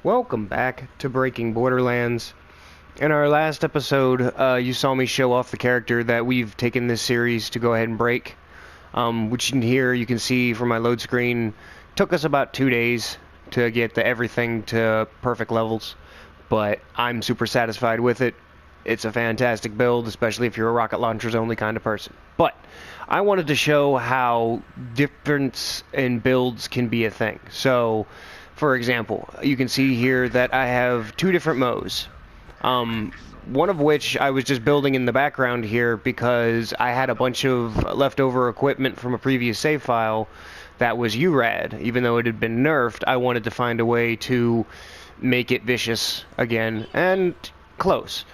Welcome back to Breaking Borderlands. In our last episode, you saw me show off the character that we've taken this series to go ahead and break. Which in here you can see from my load screen, took us about 2 days to get everything to perfect levels, but I'm super satisfied with it. It's a fantastic build, especially if you're a rocket launchers only kind of person. But I wanted to show how difference in builds can be a thing. So, for example, you can see here that I have two different Moze. One of which I was just building in the background here because I had a bunch of leftover equipment from a previous save file that was URAD. Even though it had been nerfed, I wanted to find a way to make it vicious again, and close.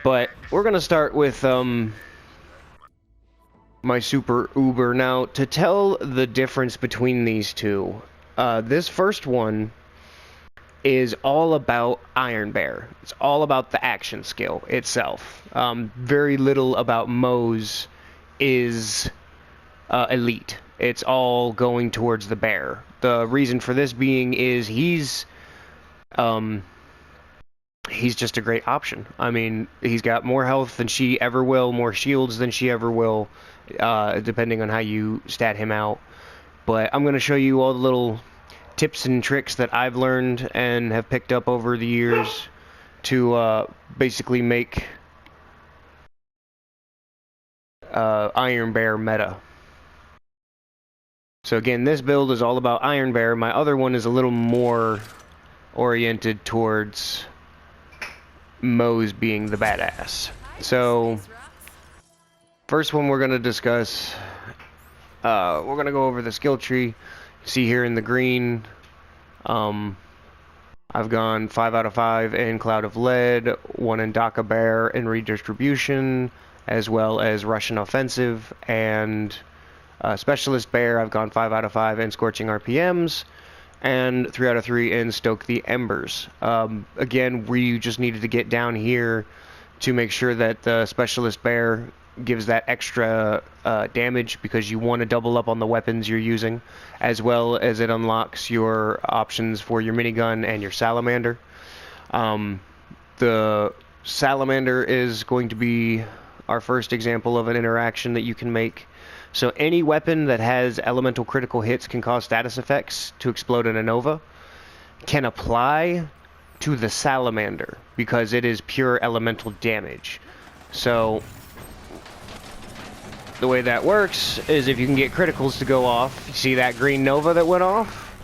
But we're going to start with my Super Uber. Now, to tell the difference between these two, this first one is all about Iron Bear. It's all about the action skill itself. Very little about Moze is elite. It's all going towards the bear. The reason for this being is he's just a great option. I mean, he's got more health than she ever will, more shields than she ever will, depending on how you stat him out. But I'm going to show you all the little tips and tricks that I've learned and have picked up over the years to basically make Iron Bear meta. So again, this build is all about Iron Bear. My other one is a little more oriented towards Moze being the badass. So, first one we're going to discuss, we're going to go over the skill tree. See here in the green, I've gone 5 out of 5 in Cloud of Lead, 1 in Daka Bear in Redistribution, as well as Russian Offensive, and Specialist Bear, I've gone 5 out of 5 in Scorching RPMs, and 3 out of 3 in Stoke the Embers. Again, we just needed to get down here to make sure that the Specialist Bear gives that extra damage, because you want to double up on the weapons you're using, as well as it unlocks your options for your minigun and your salamander. The salamander is going to be our first example of an interaction that you can make. So any weapon that has elemental critical hits can cause status effects to explode in a nova can apply to the salamander because it is pure elemental damage. So the way that works is if you can get criticals to go off, you see that green nova that went off?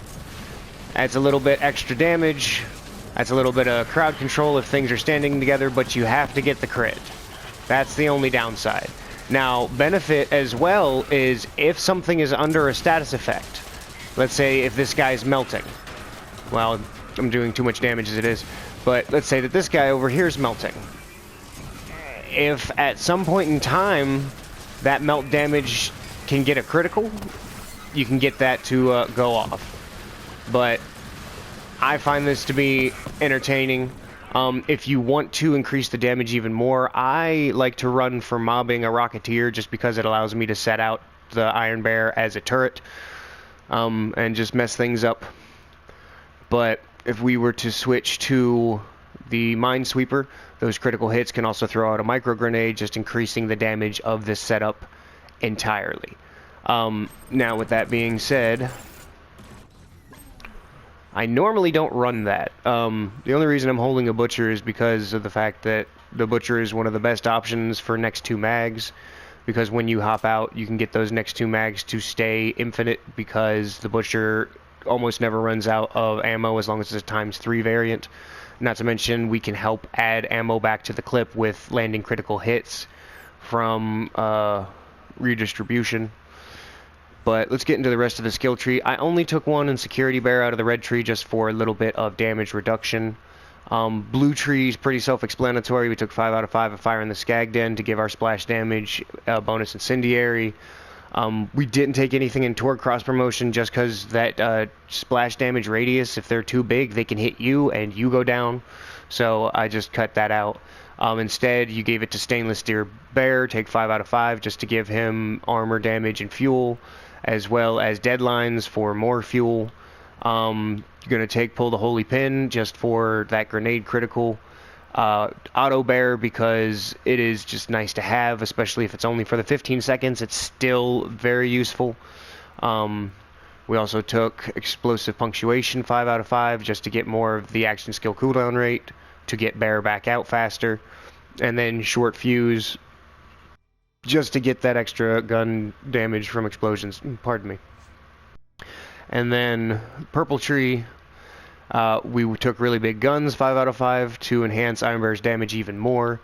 That's a little bit extra damage. That's a little bit of crowd control if things are standing together, but you have to get the crit. That's the only downside. Now, benefit as well is if something is under a status effect. Let's say if this guy's melting. Well, I'm doing too much damage as it is, but let's say that this guy over here is melting. If at some point in time that melt damage can get a critical, you can get that to go off. But I find this to be entertaining. If you want to increase the damage even more, I like to run for mobbing a Rocketeer just because it allows me to set out the Iron Bear as a turret and just mess things up. But if we were to switch to the Minesweeper, those critical hits can also throw out a micro grenade, just increasing the damage of this setup entirely. Now, with that being said, I normally don't run that. The only reason I'm holding a Butcher is because of the fact that the Butcher is one of the best options for next 2 mags, because when you hop out, you can get those next 2 mags to stay infinite, because the Butcher almost never runs out of ammo as long as it's a ×3 variant. Not to mention, we can help add ammo back to the clip with landing critical hits from redistribution. But let's get into the rest of the skill tree. I only took 1 in Security Bear out of the red tree just for a little bit of damage reduction. Blue tree is pretty self-explanatory. We took 5 out of 5 of Fire in the Skag Den to give our splash damage bonus Incendiary. We didn't take anything in Torque Cross Promotion just because that splash damage radius, if they're too big, they can hit you and you go down. So I just cut that out. Instead, you gave it to Stainless Steel Bear, take 5 out of 5 just to give him armor damage and fuel, as well as deadlines for more fuel. You're going to pull the Holy Pin just for that grenade critical. Auto bear because it is just nice to have, especially if it's only for the 15 seconds. It's still very useful. We also took explosive punctuation 5 out of 5 just to get more of the action skill cooldown rate to get bear back out faster, and then short fuse just to get that extra gun damage from explosions. Pardon me. And then purple tree. We took really big guns 5 out of 5 to enhance Iron Bear's damage even more.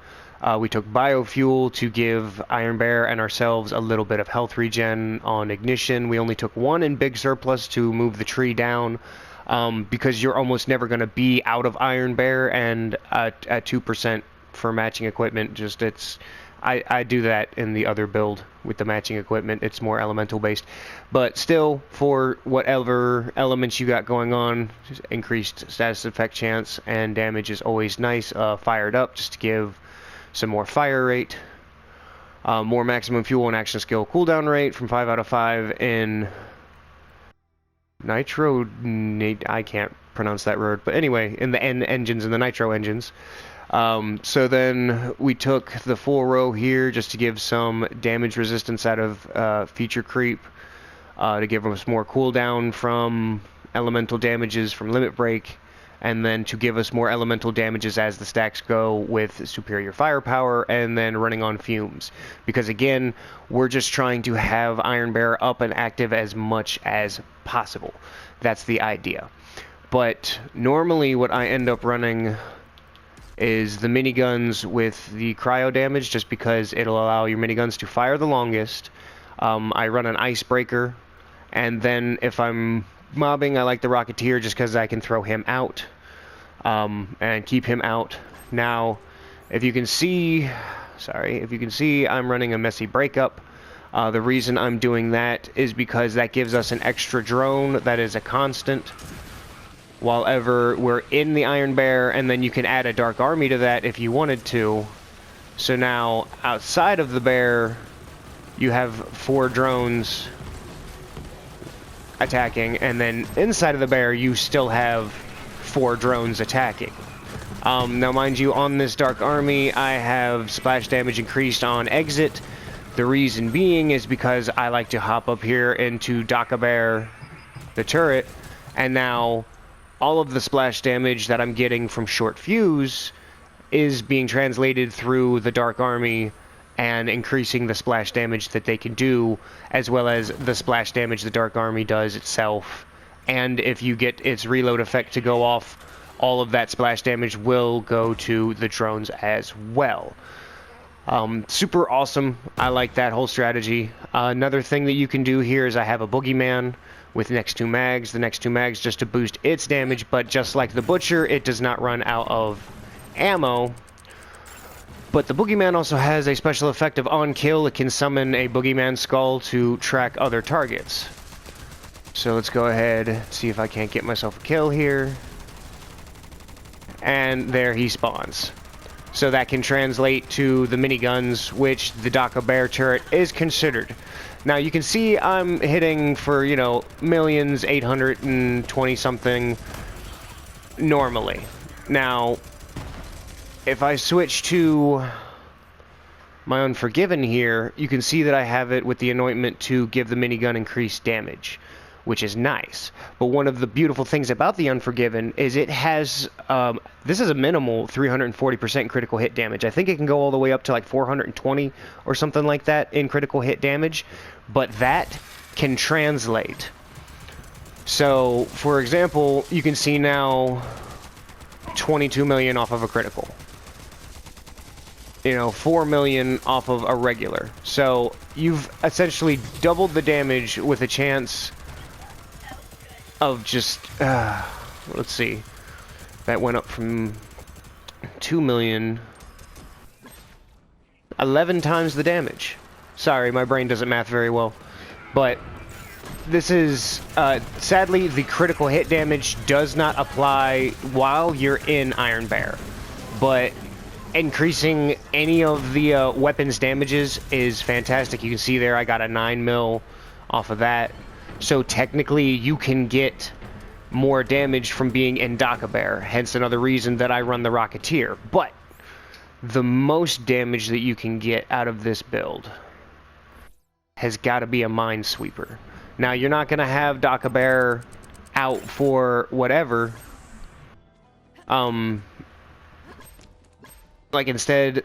We took biofuel to give Iron Bear and ourselves a little bit of health regen on ignition. We only took 1 in big surplus to move the tree down because you're almost never going to be out of Iron Bear, and at 2% for matching equipment, just I do that in the other build with the matching equipment. It's more elemental based, but still, for whatever elements you got going on, just increased status effect chance and damage is always nice. Fired up just to give some more fire rate, more maximum fuel and action skill cooldown rate from 5 out of 5 in nitro. I can't pronounce that word, but anyway, in the engines, in the nitro engines. So then we took the full row here just to give some damage resistance out of feature creep, to give us more cooldown from elemental damages from limit break, and then to give us more elemental damages as the stacks go with superior firepower and then running on fumes. Because again, we're just trying to have Iron Bear up and active as much as possible. That's the idea. But normally what I end up running is the miniguns with the cryo damage, just because it'll allow your miniguns to fire the longest. I run an icebreaker, and then if I'm mobbing, I like the Rocketeer just because I can throw him out and keep him out. Now, if you can see, I'm running a messy breakup. The reason I'm doing that is because that gives us an extra drone that is a constant while ever we're in the Iron Bear, and then you can add a Dark Army to that if you wanted to. So now, outside of the bear, you have 4 drones attacking, and then inside of the bear, you still have 4 drones attacking. Now, mind you, on this Dark Army, I have splash damage increased on exit. The reason being is because I like to hop up here into Daka Bear, the turret, and now all of the splash damage that I'm getting from short fuse is being translated through the Dark Army and increasing the splash damage that they can do, as well as the splash damage the Dark Army does itself. And if you get its reload effect to go off, all of that splash damage will go to the drones as well. Super awesome. I like that whole strategy. Another thing that you can do here is I have a Boogeyman with next 2 mags. The next 2 mags just to boost its damage, but just like the Butcher, it does not run out of ammo. But the Boogeyman also has a special effect of on kill. It can summon a Boogeyman skull to track other targets. So let's go ahead and see if I can't get myself a kill here. And there he spawns. So that can translate to the miniguns, which the Daka Bear turret is considered. Now you can see I'm hitting for, millions, 820 something normally. Now, if I switch to my Unforgiven here, you can see that I have it with the anointment to give the minigun increased damage, which is nice. But one of the beautiful things about the Unforgiven is it has, this is a minimal 340% critical hit damage. I think it can go all the way up to like 420 or something like that in critical hit damage, but that can translate. So, for example, you can see now 22 million off of a critical. 4 million off of a regular. So, you've essentially doubled the damage with a chance of just, let's see, that went up from 2 million, 11 times the damage. Sorry, my brain doesn't math very well, but this is, sadly, the critical hit damage does not apply while you're in Iron Bear, but increasing any of the weapons damages is fantastic. You can see there I got a 9 mil off of that. So technically you can get more damage from being in Bear, hence another reason that I run the Rocketeer. But the most damage that you can get out of this build has got to be a Minesweeper. Now, you're not going to have Bear out for whatever. Like, instead,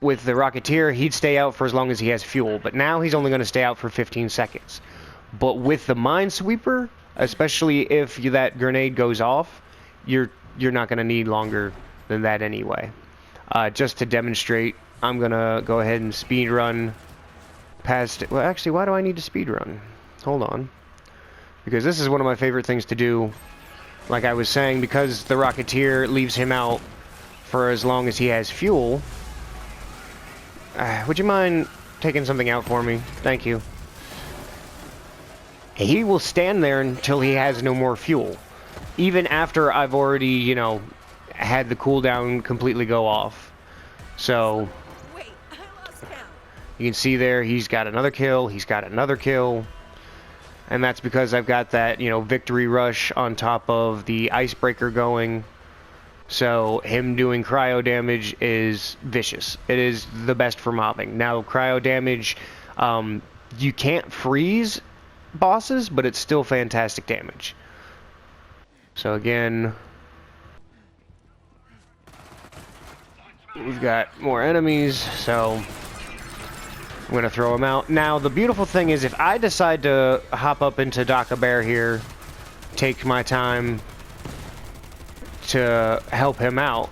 with the Rocketeer, he'd stay out for as long as he has fuel. But now he's only going to stay out for 15 seconds. But with the Minesweeper, especially if that grenade goes off, you're not going to need longer than that anyway. Just to demonstrate, I'm going to go ahead and speed run past it. Well, actually, why do I need to speed run? Hold on. Because this is one of my favorite things to do. Like I was saying, because the Rocketeer leaves him out for as long as he has fuel. Would you mind taking something out for me? Thank you. He will stand there until he has no more fuel. Even after I've already, you know, had the cooldown completely go off. So, wait, I lost count. You can see there, he's got another kill, he's got another kill. And that's because I've got that, you know, victory rush on top of the icebreaker going. So, him doing cryo damage is vicious. It is the best for mobbing. Now, cryo damage, you can't freeze bosses, but it's still fantastic damage. So again, we've got more enemies, so I'm gonna throw them out. Now the beautiful thing is, if I decide to hop up into Bear here, take my time to help him out,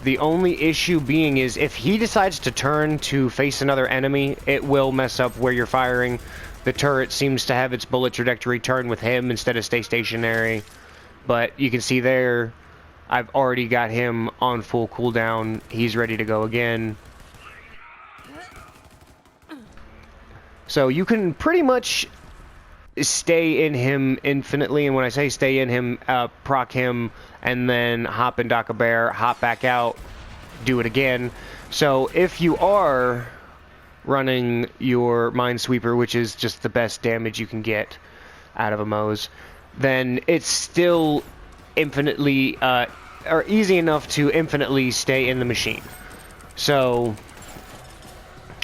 the only issue being is if he decides to turn to face another enemy, it will mess up where you're firing. The turret seems to have its bullet trajectory turn with him instead of stay stationary. But you can see there, I've already got him on full cooldown. He's ready to go again. So you can pretty much stay in him infinitely, and when I say stay in him, proc him, and then hop in Bear, hop back out, do it again. So if you are running your Minesweeper, which is just the best damage you can get out of a Moze, then it's still infinitely, or easy enough to infinitely stay in the machine. So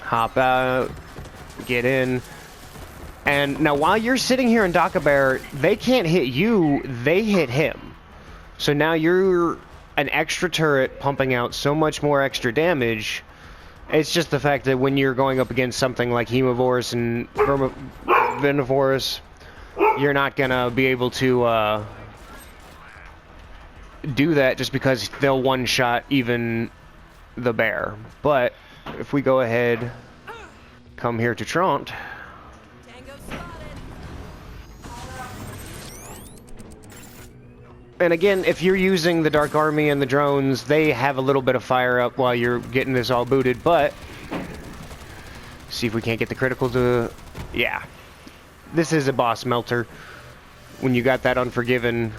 hop out, get in. And now while you're sitting here in Bear, they can't hit you, they hit him. So now you're an extra turret pumping out so much more extra damage. It's just the fact that when you're going up against something like Hemovorus and Venovorus, you're not gonna be able to do that just because they'll one-shot even the bear. But if we go ahead, come here to Trant. And again, if you're using the Dark Army and the drones, they have a little bit of fire up while you're getting this all booted, but see if we can't get the critical to... Yeah. This is a boss melter. When you got that Unforgiven,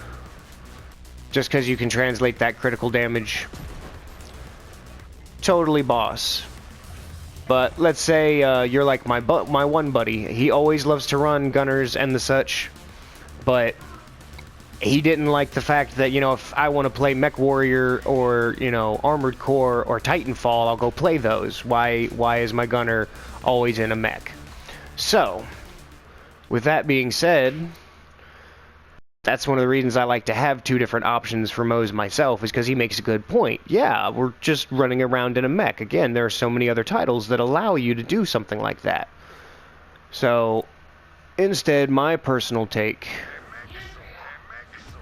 just because you can translate that critical damage. Totally boss. But let's say you're like my one buddy. He always loves to run gunners and the such, but he didn't like the fact that, you know, if I want to play Mech Warrior or, you know, Armored Core or Titanfall, I'll go play those. Why is my gunner always in a mech? So, with that being said, that's one of the reasons I like to have two different options for Moze myself, is because he makes a good point. Yeah, we're just running around in a mech. Again, there are so many other titles that allow you to do something like that. So, instead, my personal take...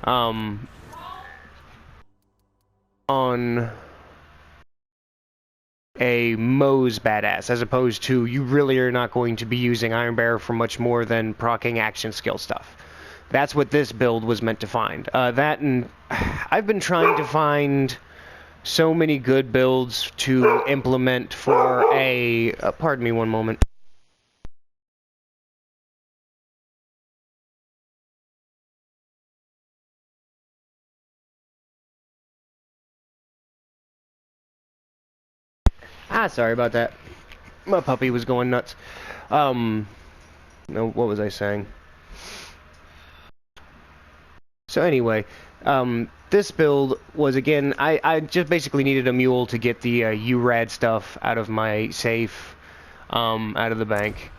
on a Moze badass, as opposed to, you really are not going to be using Iron Bear for much more than proccing action skill stuff. That's what this build was meant to find. That, and I've been trying to find so many good builds to implement for a... pardon me one moment. Sorry about that. My puppy was going nuts. No, what was I saying? So anyway, this build was, again, I just basically needed a mule to get the URAD stuff out of my safe, out of the bank.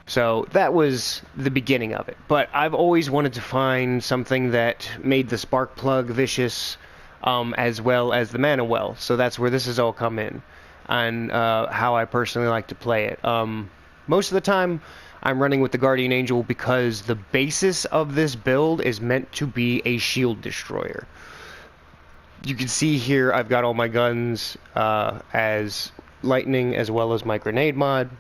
So that was the beginning of it. But I've always wanted to find something that made the spark plug vicious, as well as the mana well. So that's where this has all come in, and how I personally like to play it. Most of the time, I'm running with the Guardian Angel because the basis of this build is meant to be a shield destroyer. You can see here I've got all my guns as lightning, as well as my grenade mod.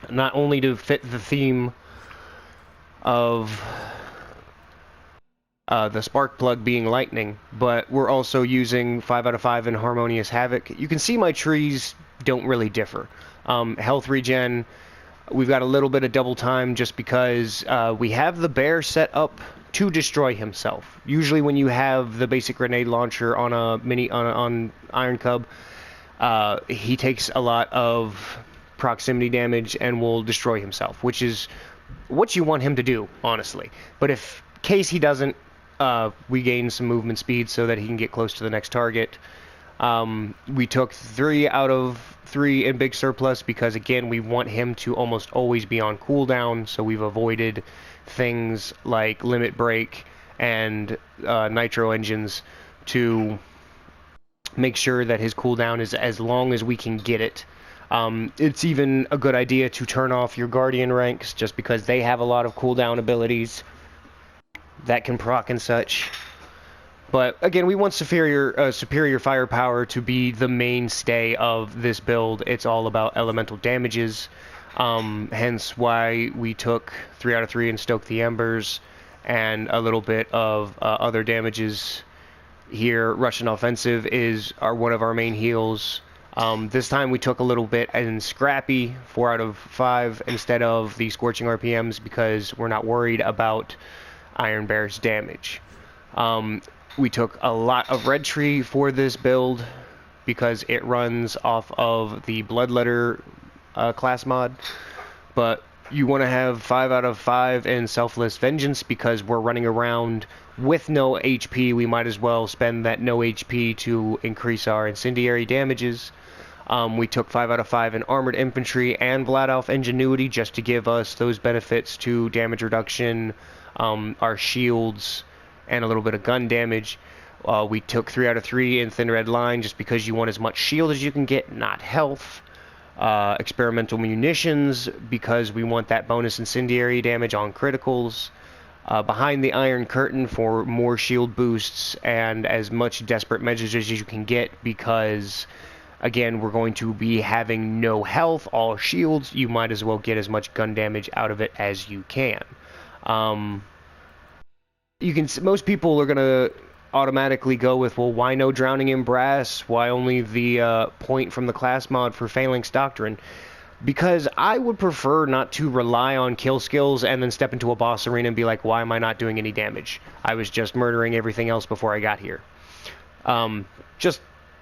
Not only to fit the theme of the spark plug being lightning, but we're also using 5 out of 5 in Harmonious Havoc. You can see my trees don't really differ. Health regen, we've got a little bit of double time just because we have the bear set up to destroy himself. Usually when you have the basic grenade launcher on a on Iron Cub, he takes a lot of proximity damage and will destroy himself, which is what you want him to do, honestly. But if case he doesn't, we gain some movement speed so that he can get close to the next target. We took 3 out of 3 in big surplus because, again, we want him to almost always be on cooldown, so we've avoided things like limit break and nitro engines to make sure that his cooldown is as long as we can get it. It's even a good idea to turn off your Guardian ranks just because they have a lot of cooldown abilities that can proc and such. But again, we want superior firepower to be the mainstay of this build. It's all about elemental damages, hence why we took 3 out of 3 and Stoke the Embers, and a little bit of other damages here. Russian Offensive is one of our main heals. This time we took a little bit in Scrappy, 4 out of 5, instead of the Scorching RPMs because we're not worried about Iron Bear's damage. We took a lot of Red Tree for this build because it runs off of the Bloodletter class mod, but you want to have 5 out of 5 in Selfless Vengeance because we're running around with no HP. We might as well spend that no HP to increase our incendiary damages. We took 5 out of 5 in Armored Infantry and Vlad Elf Ingenuity just to give us those benefits to damage reduction, our shields, and a little bit of gun damage. We took 3 out of 3 in Thin Red Line just because you want as much shield as you can get, not health. Experimental Munitions because we want that bonus incendiary damage on criticals. Behind the Iron Curtain for more shield boosts and as much desperate measures as you can get because, again, we're going to be having no health, all shields. You might as well get as much gun damage out of it as you can. Most people are going to automatically go with, well, why no Drowning in Brass? Why only the point from the class mod for Phalanx Doctrine? Because I would prefer not to rely on kill skills and then step into a boss arena and be like, why am I not doing any damage? I was just murdering everything else before I got here.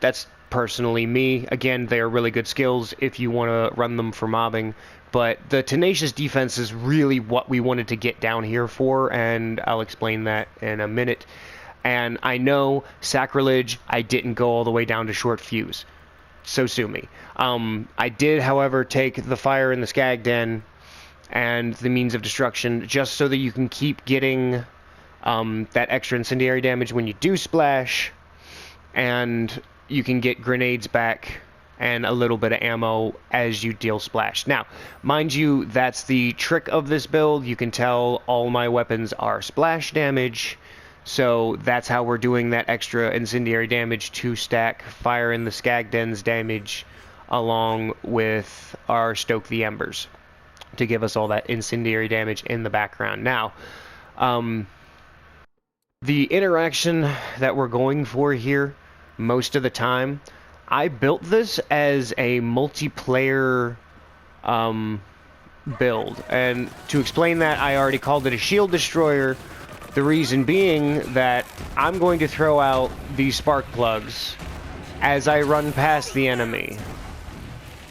That's personally me. Again, they are really good skills if you want to run them for mobbing. But the Tenacious Defense is really what we wanted to get down here for, and I'll explain that in a minute. And I know, sacrilege, I didn't go all the way down to Short Fuse. So sue me. I did, however, take the Fire in the Skag Den and the Means of Destruction just so that you can keep getting that extra incendiary damage when you do splash, and you can get grenades back and a little bit of ammo as you deal splash. Now, mind you, that's the trick of this build. You can tell all my weapons are splash damage, so that's how we're doing that extra incendiary damage to stack Fire in the Skag Den's damage along with our Stoke the Embers to give us all that incendiary damage in the background. Now, the interaction that we're going for here, most of the time, I built this as a multiplayer build, and to explain that, I already called it a shield destroyer. The reason being that I'm going to throw out these spark plugs as I run past the enemy.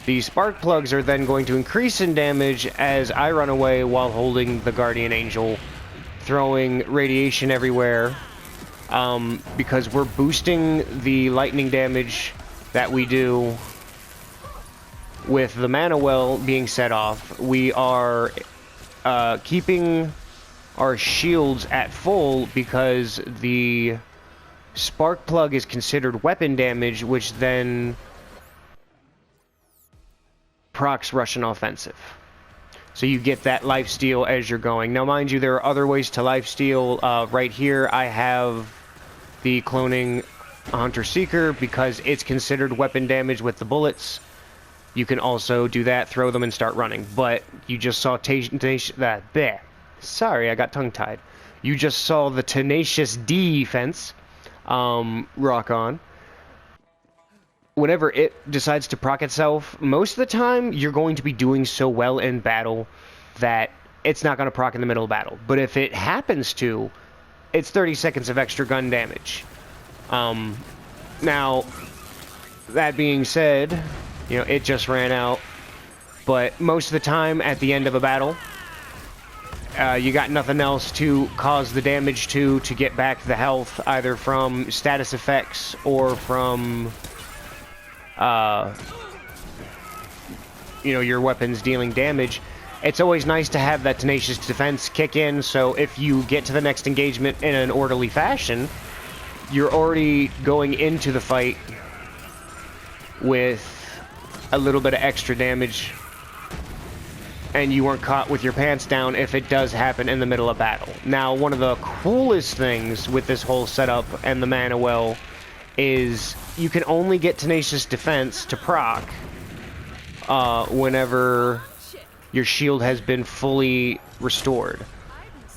These spark plugs are then going to increase in damage as I run away while holding the Guardian Angel throwing radiation everywhere, because we're boosting the lightning damage that we do with the mana well being set off. We are keeping our shields at full because the spark plug is considered weapon damage, which then procs Russian offensive. So you get that lifesteal as you're going. Now, mind you, there are other ways to lifesteal. Right here, I have the cloning Hunter Seeker because it's considered weapon damage with the bullets. You can also do that, throw them, and start running. But you just saw Sorry, I got tongue-tied. You just saw the Tenacious Defense rock on. Whenever it decides to proc itself, most of the time you're going to be doing so well in battle that it's not going to proc in the middle of battle. But if it happens to, it's 30 seconds of extra gun damage. Now, that being said, you know, it just ran out. But most of the time at the end of a battle, you got nothing else to cause the damage to get back the health, either from status effects or from, you know, your weapons dealing damage. It's always nice to have that Tenacious Defense kick in, so if you get to the next engagement in an orderly fashion, you're already going into the fight with a little bit of extra damage, and you weren't caught with your pants down if it does happen in the middle of battle. Now, one of the coolest things with this whole setup and the mana well is you can only get Tenacious Defense to proc whenever your shield has been fully restored.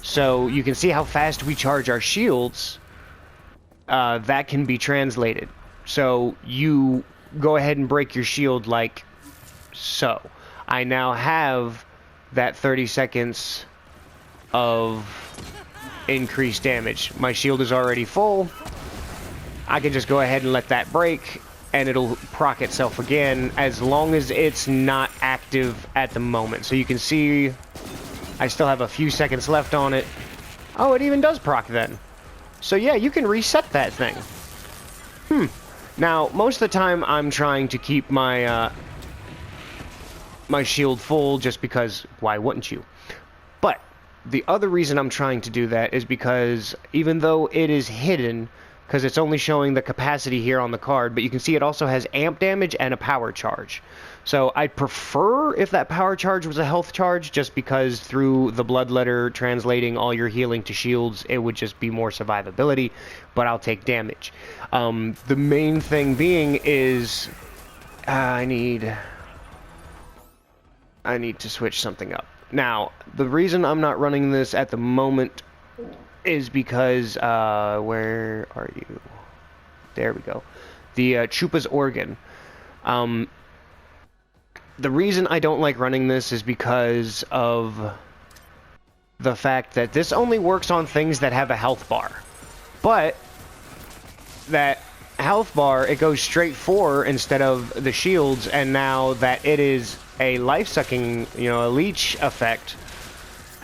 So you can see how fast we charge our shields. That can be translated. So you go ahead and break your shield like so. I now have that 30 seconds of increased damage. My shield is already full. I can just go ahead and let that break, and it'll proc itself again as long as it's not active at the moment. So you can see I still have a few seconds left on it. Oh, it even does proc then. So yeah, you can reset that thing. Now, most of the time I'm trying to keep my my shield full just because why wouldn't you? But the other reason I'm trying to do that is because even though it is hidden, because it's only showing the capacity here on the card, but you can see it also has amp damage and a power charge. So I'd prefer if that power charge was a health charge, just because through the blood letter translating all your healing to shields, it would just be more survivability, but I'll take damage. The main thing being is I need to switch something up. Now, the reason I'm not running this at the moment is because, where are you? There we go. The Chupa's organ. The reason I don't like running this is because of the fact that this only works on things that have a health bar. But that health bar, it goes straight for instead of the shields, and now that it is a life-sucking, you know, a leech effect,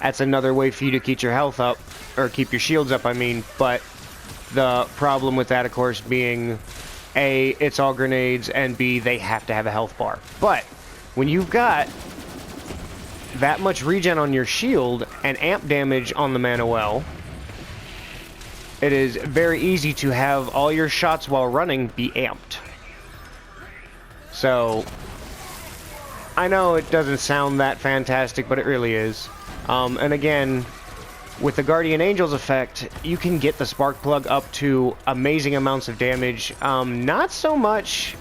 that's another way for you to keep your health up, or keep your shields up, I mean. But the problem with that, of course, being A, it's all grenades, and B, they have to have a health bar. But when you've got that much regen on your shield and amp damage on the mana well, it is very easy to have all your shots while running be amped. So I know it doesn't sound that fantastic, but it really is. And again, with the Guardian Angels effect, you can get the spark plug up to amazing amounts of damage. Not so much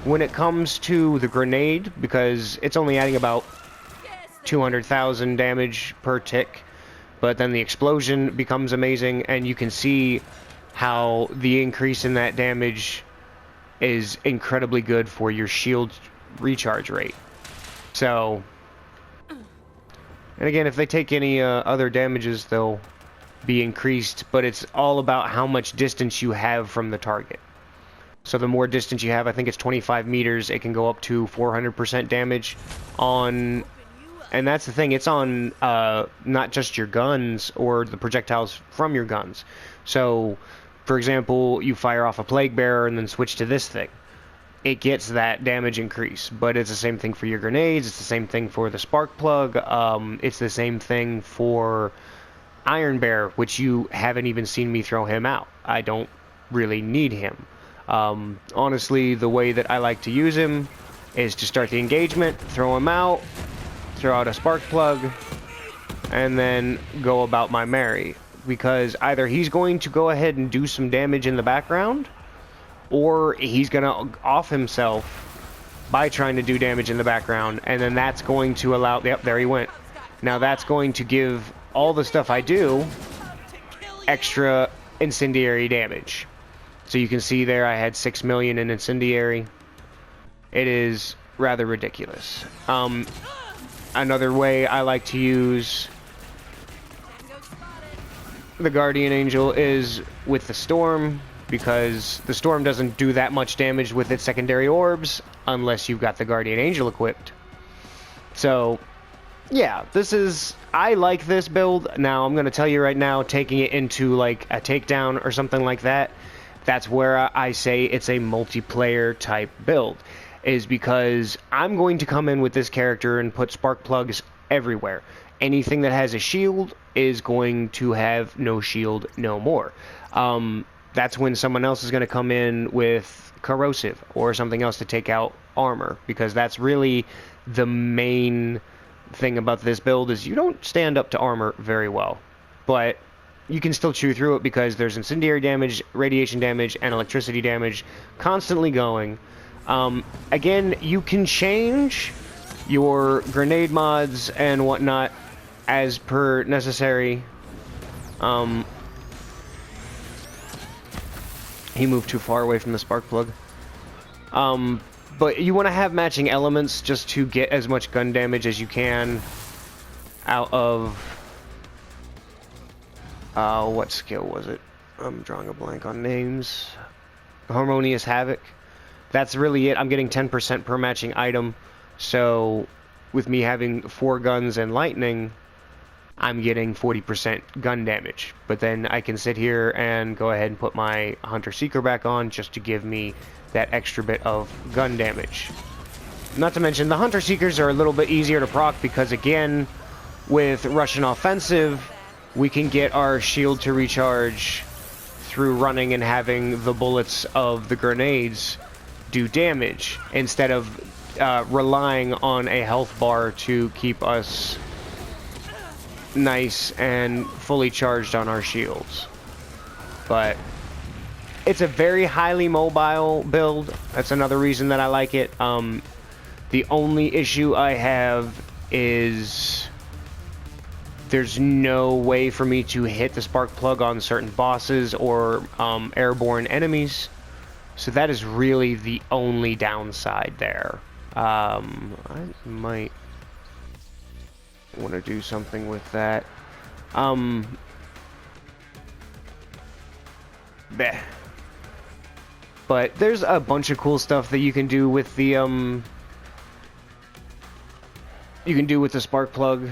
when it comes to the grenade, because it's only adding about 200,000 damage per tick. But then the explosion becomes amazing, and you can see how the increase in that damage is incredibly good for your shield recharge rate. So, and again, if they take any other damages, they'll be increased, but it's all about how much distance you have from the target. So the more distance you have, I think it's 25 meters, it can go up to 400% damage on And that's the thing, it's on not just your guns or the projectiles from your guns. So, for example, you fire off a Plague Bearer and then switch to this thing. It gets that damage increase, but it's the same thing for your grenades, it's the same thing for the spark plug, it's the same thing for Iron Bear, which you haven't even seen me throw him out. I don't really need him. Honestly, the way that I like to use him is to start the engagement, throw him out, throw out a spark plug, and then go about my merry. Because either he's going to go ahead and do some damage in the background, or he's going to off himself by trying to do damage in the background, and then that's going to allow... Yep, there he went. Now that's going to give all the stuff I do extra incendiary damage. So you can see there I had 6 million in incendiary. It is rather ridiculous. Another way I like to use the Guardian Angel is with the Storm, because the Storm doesn't do that much damage with its secondary orbs unless you've got the Guardian Angel equipped. So, yeah, I like this build. Now, I'm going to tell you right now, taking it into like a takedown or something like that, that's where I say it's a multiplayer type build, is because I'm going to come in with this character and put spark plugs everywhere. Anything that has a shield is going to have no shield no more. That's when someone else is going to come in with corrosive or something else to take out armor, because that's really the main thing about this build, is you don't stand up to armor very well, but you can still chew through it because there's incendiary damage, radiation damage, and electricity damage constantly going. Again, you can change your grenade mods and whatnot as per necessary. He moved too far away from the spark plug. But you want to have matching elements just to get as much gun damage as you can out of... what skill was it? I'm drawing a blank on names. Harmonious Havoc. That's really it. I'm getting 10% per matching item. So, with me having 4 guns and lightning, I'm getting 40% gun damage. But then I can sit here and go ahead and put my Hunter Seeker back on just to give me that extra bit of gun damage. Not to mention, the Hunter Seekers are a little bit easier to proc because, again, with Russian Offensive, we can get our shield to recharge through running and having the bullets of the grenades do damage, instead of relying on a health bar to keep us nice and fully charged on our shields. But it's a very highly mobile build. That's another reason that I like it. The only issue I have is there's no way for me to hit the spark plug on certain bosses or airborne enemies. So that is really the only downside there. I might want to do something with that. But there's a bunch of cool stuff that you can do with the spark plug.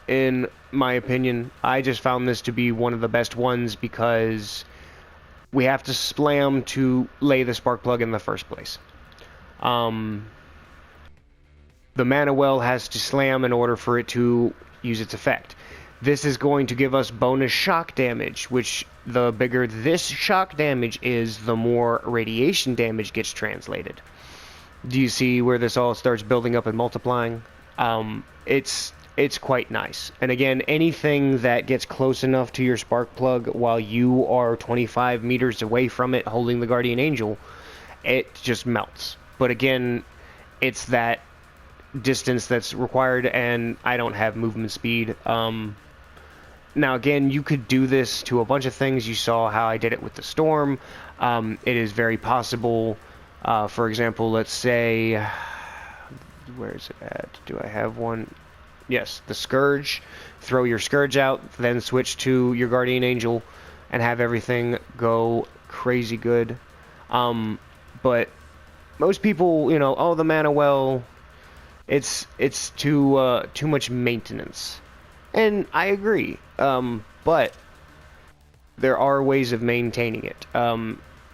In my opinion, I just found this to be one of the best ones because we have to slam to lay the spark plug in the first place. The mana well has to slam in order for it to use its effect. This is going to give us bonus shock damage, which the bigger this shock damage is, the more radiation damage gets translated. Do you see where this all starts building up and multiplying? It's quite nice. And again, anything that gets close enough to your spark plug while you are 25 meters away from it holding the Guardian Angel, it just melts. But again, it's that distance that's required, and I don't have movement speed. Now again, you could do this to a bunch of things. You saw how I did it with the Storm. It is very possible, for example, let's say, where is it at? Do I have one? Yes, the Scourge. Throw your Scourge out, then switch to your Guardian Angel, and have everything go crazy good. But most people, oh, the mana well It's too much maintenance, and I agree. But there are ways of maintaining it.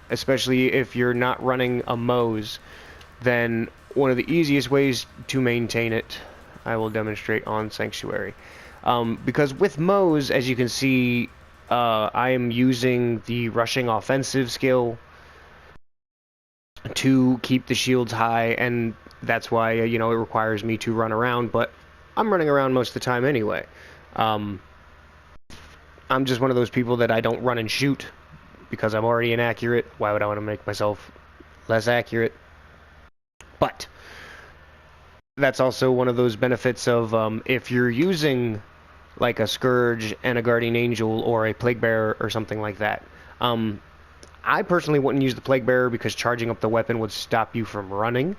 Especially if you're not running a Moze, then one of the easiest ways to maintain it, I will demonstrate on Sanctuary. Because with Moze, as you can see, I am using the rushing offensive skill to keep the shields high, and that's why, you know, it requires me to run around, but I'm running around most of the time anyway. I'm just one of those people that I don't run and shoot because I'm already inaccurate. Why would I want to make myself less accurate? But that's also one of those benefits of if you're using like a Scourge and a Guardian Angel or a Plague Bearer or something like that. I personally wouldn't use the Plague Bearer because charging up the weapon would stop you from running.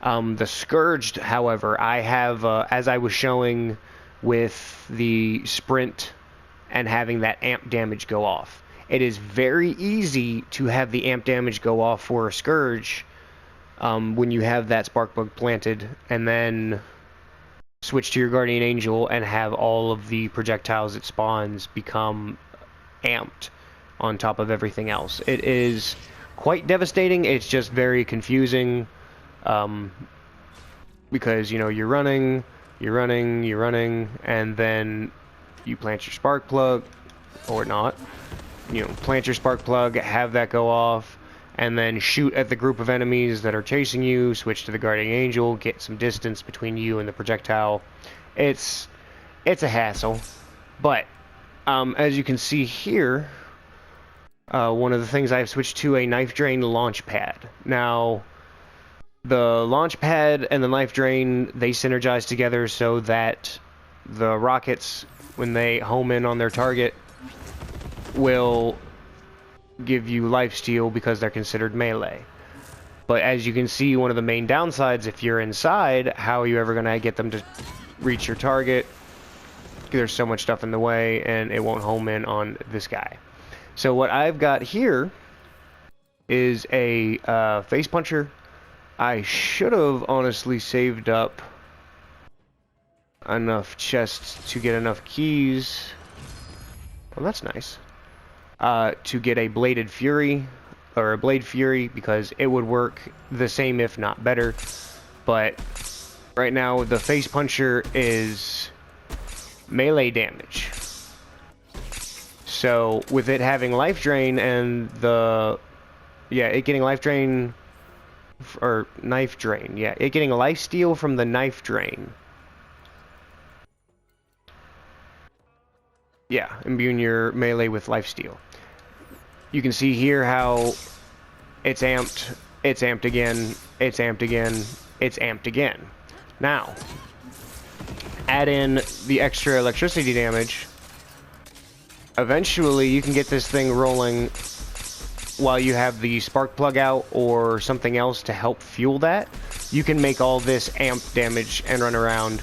The Scourged, however, I have, as I was showing with the Sprint and having that amp damage go off. It is very easy to have the amp damage go off for a Scourge when you have that Sparkbug planted, and then switch to your Guardian Angel and have all of the projectiles it spawns become amped on top of everything else. It is quite devastating. It's just very confusing because, you know, you're running, and then you plant your spark plug, or not. You know, plant your spark plug, have that go off, and then shoot at the group of enemies that are chasing you, switch to the Guardian Angel, get some distance between you and the projectile. It's a hassle. But, as you can see here, one of the things I've switched to a Knife Drain launch pad. Now, the launch pad and the Knife Drain, they synergize together so that the rockets, when they home in on their target, will give you lifesteal because they're considered melee. But as you can see, one of the main downsides, if you're inside, how are you ever going to get them to reach your target? There's so much stuff in the way, and it won't home in on this guy. So what I've got here is a face puncher. I should have honestly saved up enough chests to get enough keys. Well, that's nice. To get a Bladed Fury, or a Blade Fury, because it would work the same if not better. But right now the face puncher is melee damage. So with it having life drain and it getting life drain, or knife drain, it getting life steal from the knife drain. Yeah, imbuing your melee with lifesteal. You can see here how it's amped again, it's amped again, it's amped again. Now, add in the extra electricity damage. Eventually, you can get this thing rolling while you have the spark plug out or something else to help fuel that. You can make all this amped damage and run around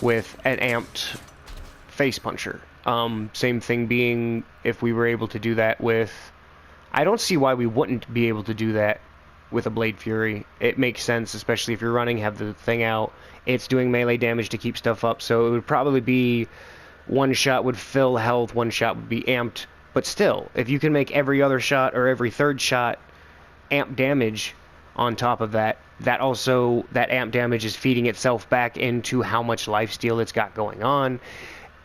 with an amped face puncher. Same thing being if we were able to do that with... I don't see why we wouldn't be able to do that with a Blade Fury. It makes sense, especially if you're running, have the thing out. It's doing melee damage to keep stuff up, so it would probably be one shot would fill health, one shot would be amped. But still, if you can make every other shot or every third shot amp damage on top of that, that amp damage is feeding itself back into how much lifesteal it's got going on.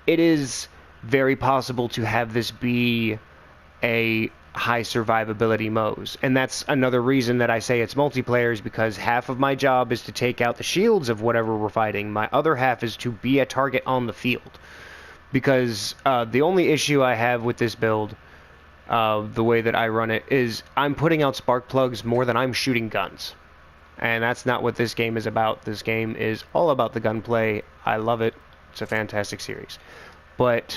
It is very possible to have this be a high survivability Moze, and that's another reason that I say it's multiplayer, is because half of my job is to take out the shields of whatever we're fighting. My other half is to be a target on the field, because the only issue I have with this build, the way that I run it, is I'm putting out spark plugs more than I'm shooting guns, and that's not what this game is about. This game is all about the gunplay. I love it. It's a fantastic series. But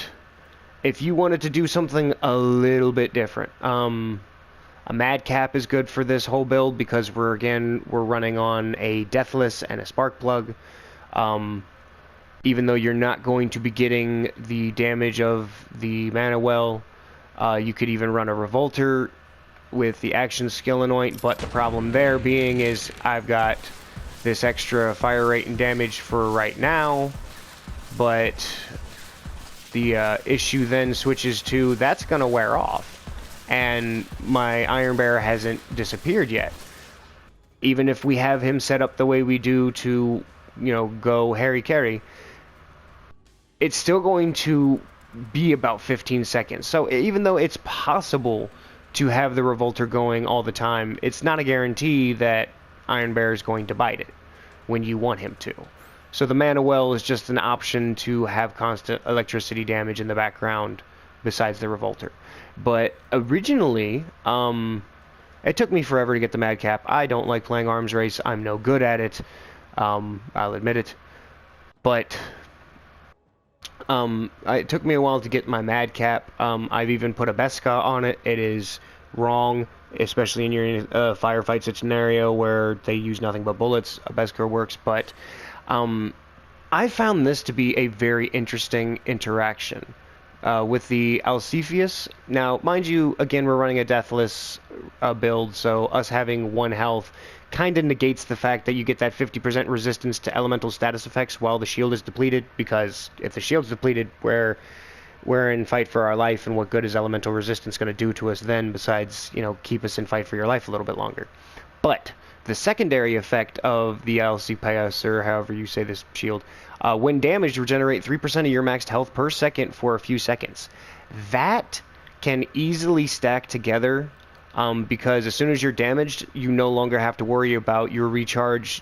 if you wanted to do something a little bit different, a Madcap is good for this whole build because we're running on a Deathless and a Spark Plug. Even though you're not going to be getting the damage of the Mana Well, you could even run a Revolter with the Action Skill Anoint, but the problem there being is I've got this extra fire rate and damage for right now, but the issue then switches to that's gonna wear off, and my Iron Bear hasn't disappeared yet. Even if we have him set up the way we do to, you know, go Harry Carry, it's still going to be about 15 seconds. So even though it's possible to have the Revolter going all the time, it's not a guarantee that Iron Bear is going to bite it when you want him to. So the Mana Well is just an option to have constant electricity damage in the background besides the Revolter. But originally, it took me forever to get the Madcap. I don't like playing Arms Race. I'm no good at it. I'll admit it. But it took me a while to get my Madcap. I've even put a Beskha on it. It is wrong, especially in your firefight scenario where they use nothing but bullets. A Beskha works, but I found this to be a very interesting interaction with the Alcepheus. Now, mind you, again, we're running a deathless build, so us having 1 health kind of negates the fact that you get that 50% resistance to elemental status effects while the shield is depleted, because if the shield's depleted, we're in fight for our life, and what good is elemental resistance going to do to us then, besides, you know, keep us in fight for your life a little bit longer. But the secondary effect of the Alcepheus, or however you say this shield, when damaged, regenerate 3% of your maxed health per second for a few seconds. That can easily stack together, because as soon as you're damaged, you no longer have to worry about your recharge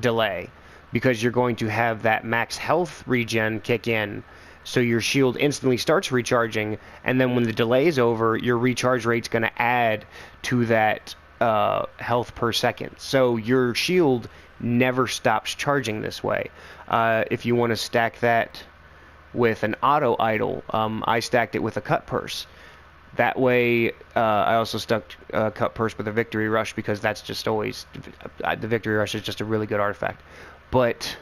delay, because you're going to have that max health regen kick in, so your shield instantly starts recharging, and then when the delay is over, your recharge rate's going to add to that health per second. So your shield never stops charging this way. If you want to stack that with an auto idle, I stacked it with a cut purse. That way, I also stuck cut purse with a victory rush, because that's just always, the victory rush is just a really good artifact. But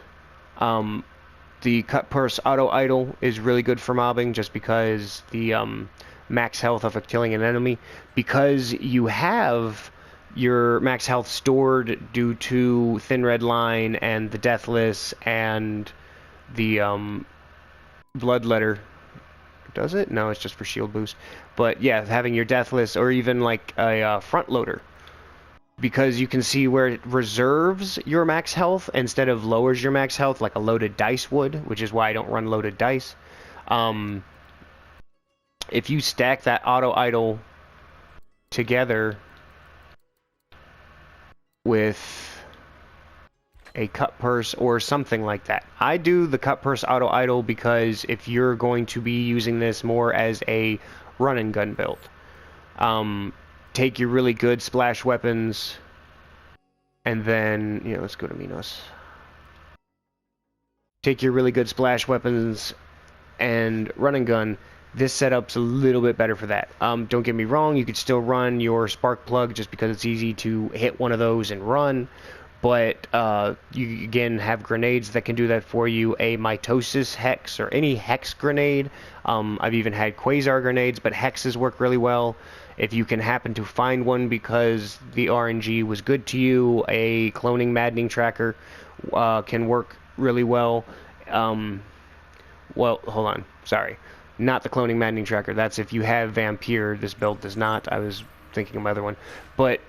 the cut purse auto idle is really good for mobbing, just because the max health of killing an enemy, because you have your max health stored due to Thin Red Line and the Deathless and the Bloodletter. Does it? No, it's just for shield boost. But yeah, having your Deathless, or even like a front loader, because you can see where it reserves your max health instead of lowers your max health like a loaded dice would, which is why I don't run loaded dice. If you stack that auto idle together with a cut purse or something like that. I do the cut purse auto idle because if you're going to be using this more as a run and gun build, take your really good splash weapons, and then, you know, let's go to Minos. Take your really good splash weapons and run and gun. This setup's a little bit better for that. Don't get me wrong, you could still run your spark plug just because it's easy to hit one of those and run, but you again have grenades that can do that for you. A mitosis hex or any hex grenade. I've even had quasar grenades, but hexes work really well. If you can happen to find one because the RNG was good to you, a cloning maddening tracker can work really well. Well, hold on, sorry. Not the cloning maddening tracker. That's if you have Vampire. This build does not. I was thinking of my other one. But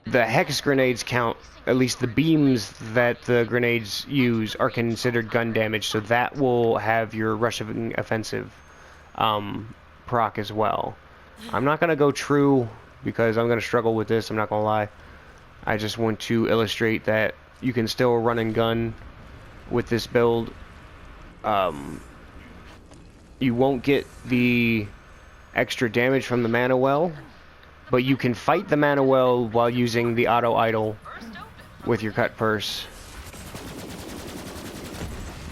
the hex grenades count, at least the beams that the grenades use are considered gun damage, so that will have your rushing offensive proc as well. I'm not going to go true because I'm going to struggle with this, I'm not going to lie. I just want to illustrate that you can still run and gun with this build. You won't get the extra damage from the Mana Well, but you can fight the Mana Well while using the auto idle with your cut purse.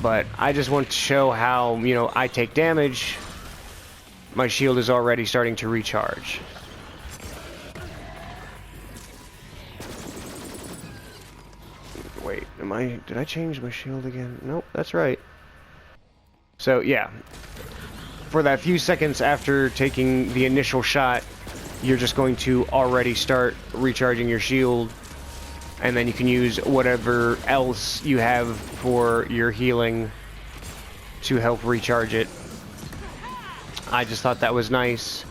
But I just want to show how, you know, I take damage, my shield is already starting to recharge. Wait, did I change my shield again? Nope, that's right. So yeah, for that few seconds after taking the initial shot, you're just going to already start recharging your shield and then you can use whatever else you have for your healing to help recharge it. I just thought that was nice.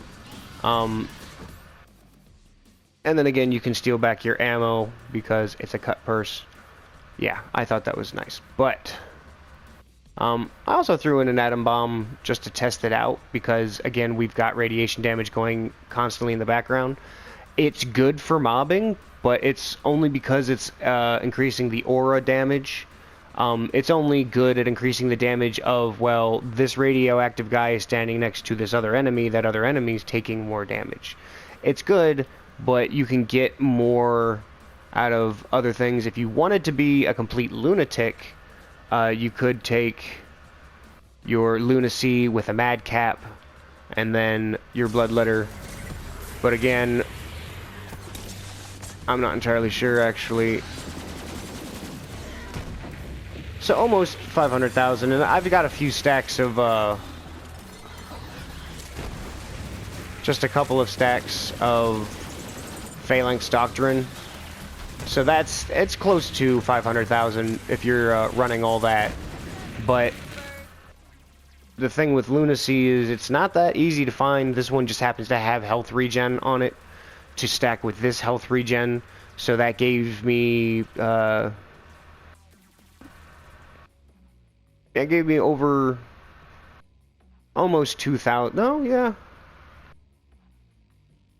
And then again, you can steal back your ammo because it's a cut purse. Yeah, I thought that was nice. But I also threw in an atom bomb just to test it out because, again, we've got radiation damage going constantly in the background. It's good for mobbing, but it's only because it's increasing the aura damage. It's only good at increasing the damage of, well, this radioactive guy is standing next to this other enemy, that other enemy is taking more damage. It's good, but you can get more out of other things. If you wanted to be a complete lunatic, you could take your lunacy with a madcap and then your bloodletter. But again, I'm not entirely sure, actually. So almost 500,000, and I've got a few stacks of, just a couple of stacks of Phalanx Doctrine. So it's close to 500,000 if you're running all that. But the thing with Lunacy is it's not that easy to find. This one just happens to have health regen on it to stack with this health regen. So that gave me, it gave me over almost 2,000. No, yeah.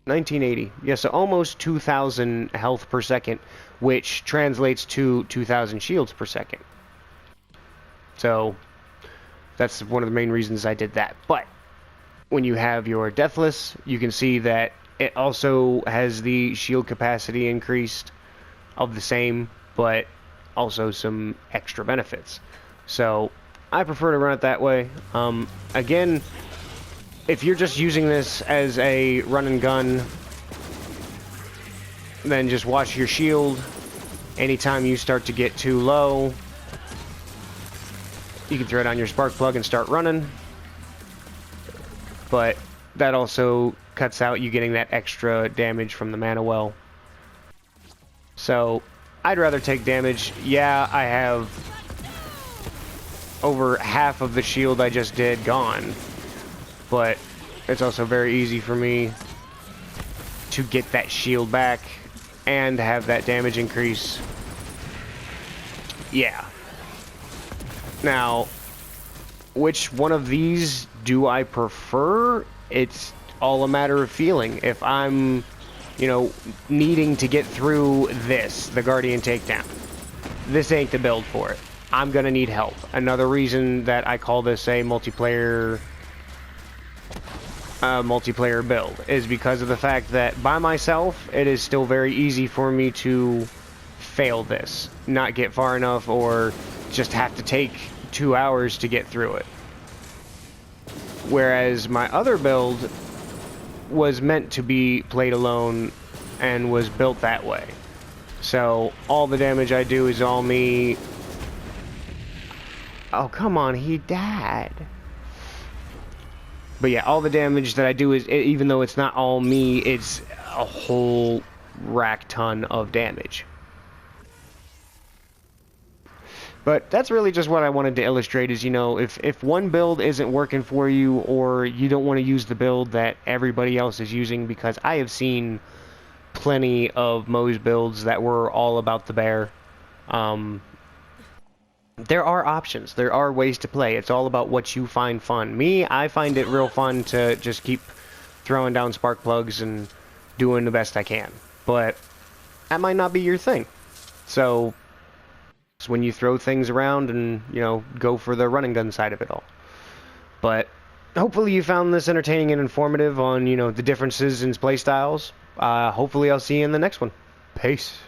1980. Yeah, so almost 2,000 health per second, which translates to 2,000 shields per second. So that's one of the main reasons I did that. But when you have your Deathless, you can see that it also has the shield capacity increased of the same, but also some extra benefits. So I prefer to run it that way. Again, if you're just using this as a run and gun, then just watch your shield. Anytime you start to get too low, you can throw down your spark plug and start running. But that also cuts out you getting that extra damage from the mana well. So I'd rather take damage. Yeah, I have over half of the shield I just did gone, but it's also very easy for me to get that shield back and have that damage increase. Yeah. Now, which one of these do I prefer? It's all a matter of feeling. If I'm, you know, needing to get through this, the Guardian Takedown, this ain't the build for it. I'm gonna need help. Another reason that I call this a multiplayer build is because of the fact that by myself, it is still very easy for me to fail this, not get far enough, or just have to take 2 hours to get through it. Whereas my other build was meant to be played alone and was built that way. So all the damage I do is all me. Oh, come on, he died. But yeah, all the damage that I do is, even though it's not all me, it's a whole rack ton of damage. But that's really just what I wanted to illustrate is, you know, if one build isn't working for you, or you don't want to use the build that everybody else is using, because I have seen plenty of Moze builds that were all about the bear. There are options. There are ways to play. It's all about what you find fun. Me, I find it real fun to just keep throwing down spark plugs and doing the best I can. But that might not be your thing. So it's when you throw things around and, you know, go for the run and gun side of it all. But hopefully you found this entertaining and informative on, you know, the differences in play styles. Hopefully I'll see you in the next one. Peace.